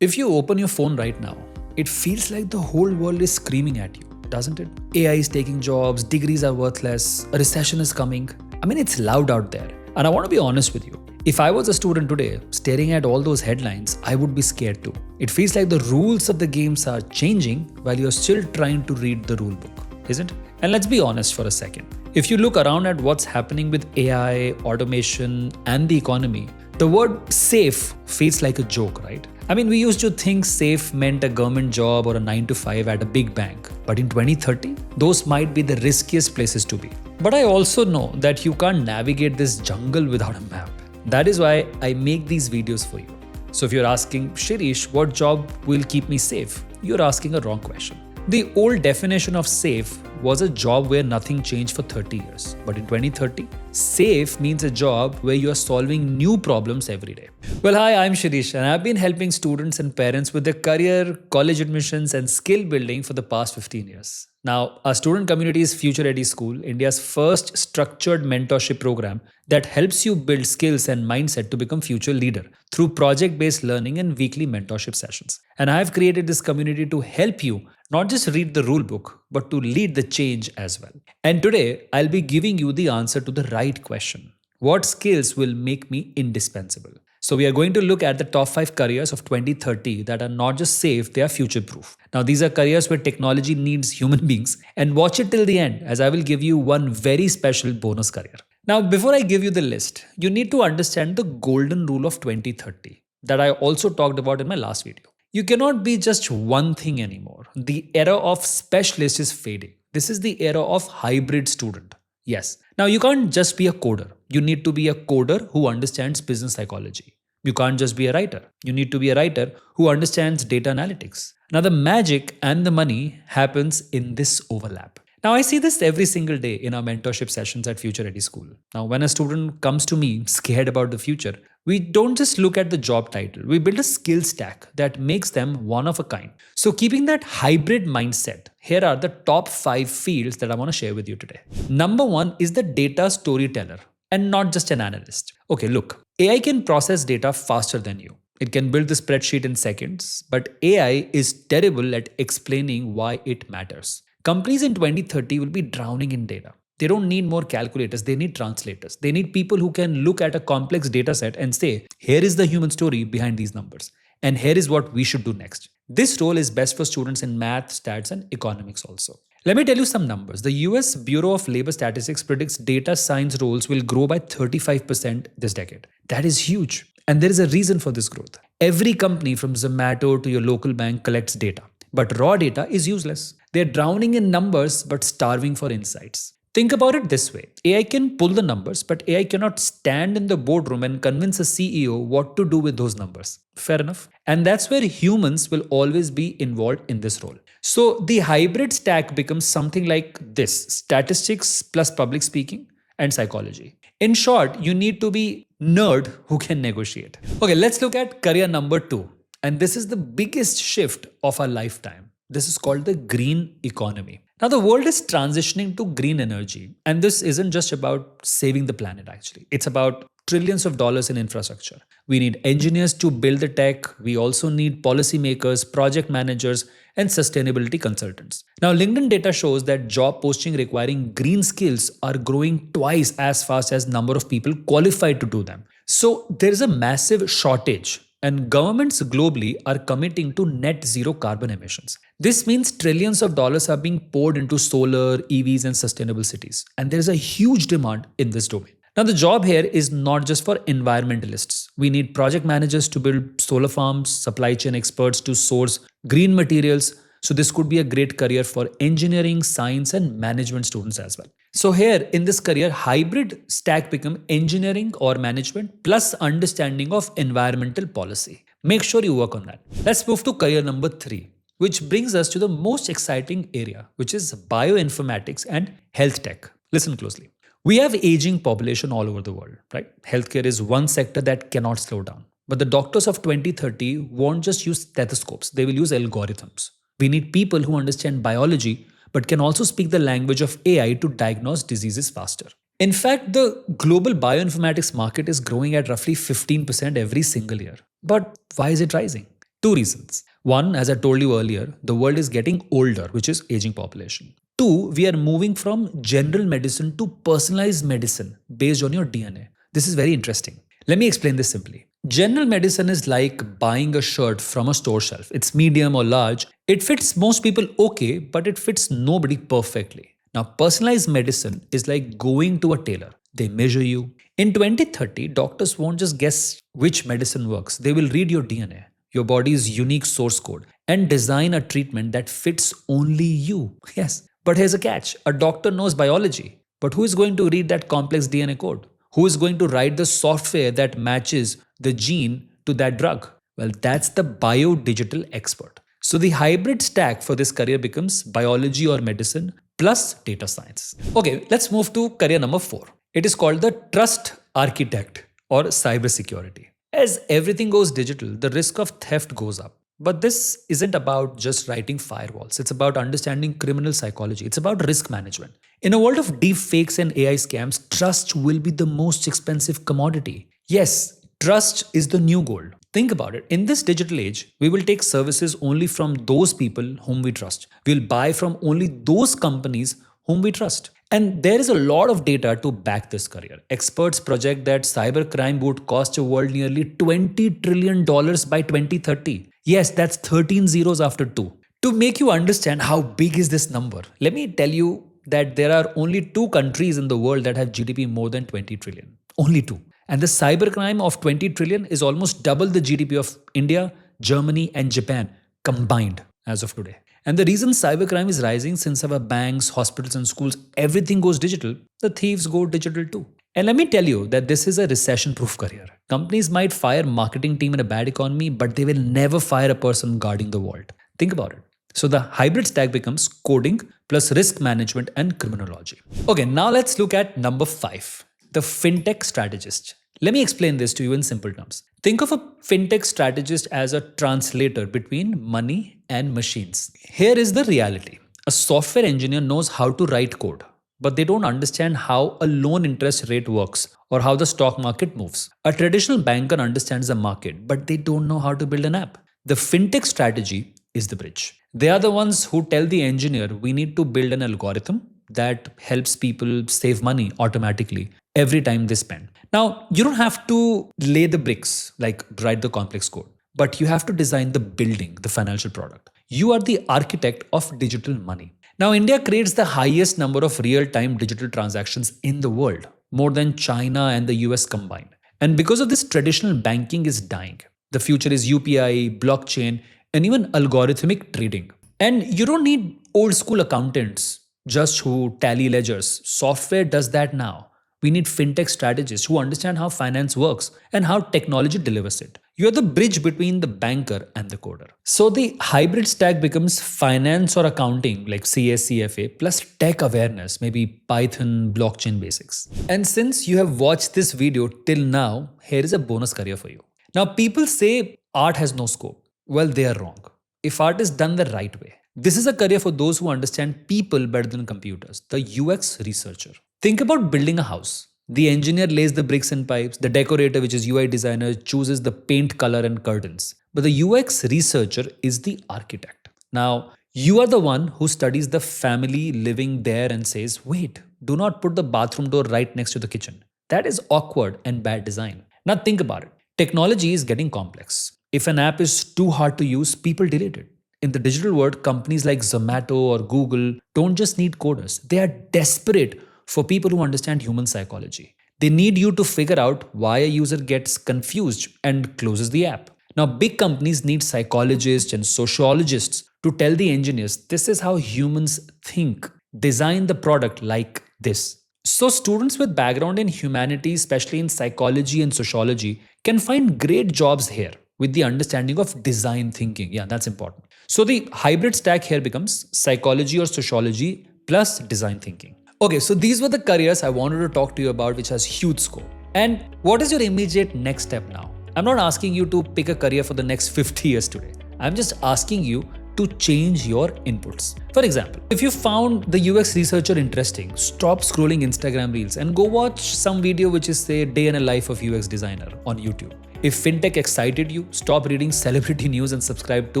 If you open your phone right now, it feels like the whole world is screaming at you, doesn't it? AI is taking jobs, degrees are worthless, a recession is coming. I mean, it's loud out there. And I want to be honest with you. If I was a student today, staring at all those headlines, I would be scared too. It feels like the rules of the games are changing while you're still trying to read the rule book, isn't it? And let's be honest for a second. If you look around at what's happening with AI, automation, and the economy, the word safe feels like a joke, right? I mean, we used to think safe meant a government job or a 9 to 5 at a big bank. But in 2030, those might be the riskiest places to be. But I also know that you can't navigate this jungle without a map. That is why I make these videos for you. So if you're asking, Shirish, what job will keep me safe? You're asking a wrong question. The old definition of safe was a job where nothing changed for 30 years. But in 2030, safe means a job where you are solving new problems every day. Well, hi, I'm Shirish and I've been helping students and parents with their career, college admissions and skill building for the past 15 years. Now, our student community is Future Ready School, India's first structured mentorship program that helps you build skills and mindset to become future leader through project-based learning and weekly mentorship sessions. And I've created this community to help you not just read the rule book, but to lead the change as well. And today, I'll be giving you the answer to the right question. What skills will make me indispensable? So we are going to look at the top 5 careers of 2030 that are not just safe, they are future-proof. Now these are careers where technology needs human beings, and watch it till the end as I will give you one very special bonus career. Now before I give you the list, you need to understand the golden rule of 2030 that I also talked about in my last video. You cannot be just one thing anymore. The era of specialist is fading. This is the era of hybrid student. Yes. Now you can't just be a coder. You need to be a coder who understands business psychology. You can't just be a writer. You need to be a writer who understands data analytics. Now the magic and the money happens in this overlap. Now I see this every single day in our mentorship sessions at Future Ready School. Now when a student comes to me scared about the future, we don't just look at the job title. We build a skill stack that makes them one of a kind. So keeping that hybrid mindset, here are the top 5 fields that I want to share with you today. Number 1 is the data storyteller and not just an analyst. Okay, look, AI can process data faster than you. It can build the spreadsheet in seconds, but AI is terrible at explaining why it matters. Companies in 2030 will be drowning in data. They don't need more calculators, they need translators. They need people who can look at a complex data set and say, here is the human story behind these numbers, and here is what we should do next. This role is best for students in math, stats, and economics also. Let me tell you some numbers. The US Bureau of Labor Statistics predicts data science roles will grow by 35% this decade. That is huge. And there is a reason for this growth. Every company from Zomato to your local bank collects data. But raw data is useless. They're drowning in numbers but starving for insights. Think about it this way. AI can pull the numbers, but AI cannot stand in the boardroom and convince a CEO what to do with those numbers. Fair enough. And that's where humans will always be involved in this role. So the hybrid stack becomes something like this: statistics plus public speaking and psychology. In short, you need to be nerd who can negotiate. Okay, let's look at career number 2. And this is the biggest shift of our lifetime. This is called the green economy. Now, the world is transitioning to green energy. And this isn't just about saving the planet, actually. It's about trillions of dollars in infrastructure. We need engineers to build the tech. We also need policymakers, project managers, and sustainability consultants. Now, LinkedIn data shows that job posting requiring green skills are growing twice as fast as number of people qualified to do them. So there is a massive shortage. And governments globally are committing to net zero carbon emissions. This means trillions of dollars are being poured into solar, EVs, and sustainable cities. And there is a huge demand in this domain. Now, the job here is not just for environmentalists. We need project managers to build solar farms, supply chain experts to source green materials. So this could be a great career for engineering, science, and management students as well. So here in this career, hybrid stack become engineering or management plus understanding of environmental policy. Make sure you work on that. Let's move to career number 3, which brings us to the most exciting area, which is bioinformatics and health tech. Listen closely. We have aging population all over the world, right? Healthcare is one sector that cannot slow down. But the doctors of 2030 won't just use stethoscopes, they will use algorithms. We need people who understand biology but can also speak the language of AI to diagnose diseases faster. In fact, the global bioinformatics market is growing at roughly 15% every single year. But why is it rising? Two reasons. One, as I told you earlier, the world is getting older, which is aging population. Two, we are moving from general medicine to personalized medicine based on your DNA. This is very interesting. Let me explain this simply. General medicine is like buying a shirt from a store shelf. It's medium or large. It fits most people okay, but it fits nobody perfectly. Now, personalized medicine is like going to a tailor. They measure you. In 2030, doctors won't just guess which medicine works. They will read your DNA, your body's unique source code, and design a treatment that fits only you. Yes. But here's a catch. A doctor knows biology. But who is going to read that complex DNA code? Who is going to write the software that matches the gene to that drug? Well, that's the biodigital expert. So the hybrid stack for this career becomes biology or medicine plus data science. Okay, let's move to career number 4. It is called the trust architect or cybersecurity. As everything goes digital, the risk of theft goes up. But this isn't about just writing firewalls. It's about understanding criminal psychology. It's about risk management. In a world of deep fakes and AI scams, trust will be the most expensive commodity. Yes, trust is the new gold. Think about it. In this digital age, we will take services only from those people whom we trust. We'll buy from only those companies whom we trust. And there is a lot of data to back this career. Experts project that cybercrime would cost the world nearly $20 trillion by 2030. Yes, that's 13 zeros after 2. To make you understand how big is this number, let me tell you that there are only 2 countries in the world that have GDP more than 20 trillion. Only 2. And the cybercrime of 20 trillion is almost double the GDP of India, Germany, and Japan combined as of today. And the reason cybercrime is rising, since our banks, hospitals, and schools, everything goes digital, the thieves go digital too. And let me tell you that this is a recession-proof career. Companies might fire marketing team in a bad economy, but they will never fire a person guarding the vault. Think about it. So the hybrid stack becomes coding plus risk management and criminology. Okay, now let's look at number 5, the Fintech strategist. Let me explain this to you in simple terms. Think of a Fintech strategist as a translator between money and machines. Here is the reality. A software engineer knows how to write code, but they don't understand how a loan interest rate works or how the stock market moves. A traditional banker understands the market, but they don't know how to build an app. The Fintech strategy is the bridge. They are the ones who tell the engineer we need to build an algorithm that helps people save money automatically every time they spend. Now, you don't have to lay the bricks, like write the complex code, but you have to design the building, the financial product. You are the architect of digital money. Now, India creates the highest number of real-time digital transactions in the world, more than China and the US combined. And because of this, traditional banking is dying. The future is UPI, blockchain, and even algorithmic trading. And you don't need old school accountants just who tally ledgers. Software does that now. We need fintech strategists who understand how finance works and how technology delivers it. You're the bridge between the banker and the coder. So the hybrid stack becomes finance or accounting like CS, CFA plus tech awareness, maybe Python, blockchain basics. And since you have watched this video till now, here is a bonus career for you. Now people say art has no scope. Well, they are wrong. If art is done the right way, this is a career for those who understand people better than computers, the UX researcher. Think about building a house. The engineer lays the bricks and pipes. The decorator, which is UI designer, chooses the paint color and curtains. But the UX researcher is the architect. Now, you are the one who studies the family living there and says, wait, do not put the bathroom door right next to the kitchen. That is awkward and bad design. Now think about it. Technology is getting complex. If an app is too hard to use, people delete it. In the digital world, companies like Zomato or Google don't just need coders. They are desperate for people who understand human psychology. They need you to figure out why a user gets confused and closes the app. Now, big companies need psychologists and sociologists to tell the engineers this is how humans think. Design the product like this. So students with background in humanities, especially in psychology and sociology, can find great jobs here with the understanding of design thinking. Yeah, that's important. So the hybrid stack here becomes psychology or sociology plus design thinking. Okay, so these were the careers I wanted to talk to you about, which has huge scope. And what is your immediate next step now? I'm not asking you to pick a career for the next 50 years today. I'm just asking you to change your inputs. For example, if you found the UX researcher interesting, stop scrolling Instagram reels and go watch some video which is say day in a life of UX designer on YouTube. If fintech excited you, stop reading celebrity news and subscribe to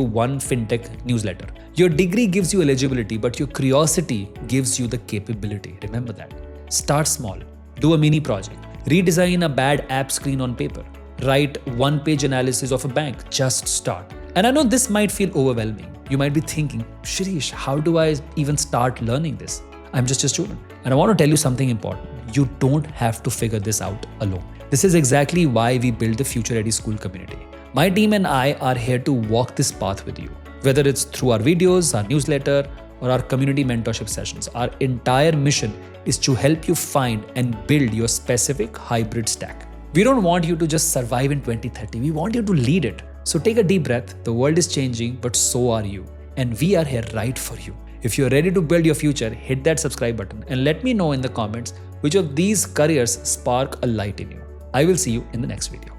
one fintech newsletter. Your degree gives you eligibility, but your curiosity gives you the capability. Remember that. Start small. Do a mini project. Redesign a bad app screen on paper. Write one-page analysis of a bank. Just start. And I know this might feel overwhelming. You might be thinking, Shirish, how do I even start learning this? I'm just a student. And I want to tell you something important. You don't have to figure this out alone. This is exactly why we built the Future Ready School community. My team and I are here to walk this path with you. Whether it's through our videos, our newsletter, or our community mentorship sessions, our entire mission is to help you find and build your specific hybrid stack. We don't want you to just survive in 2030. We want you to lead it. So take a deep breath. The world is changing, but so are you. And we are here right for you. If you're ready to build your future, hit that subscribe button and let me know in the comments which of these careers spark a light in you. I will see you in the next video.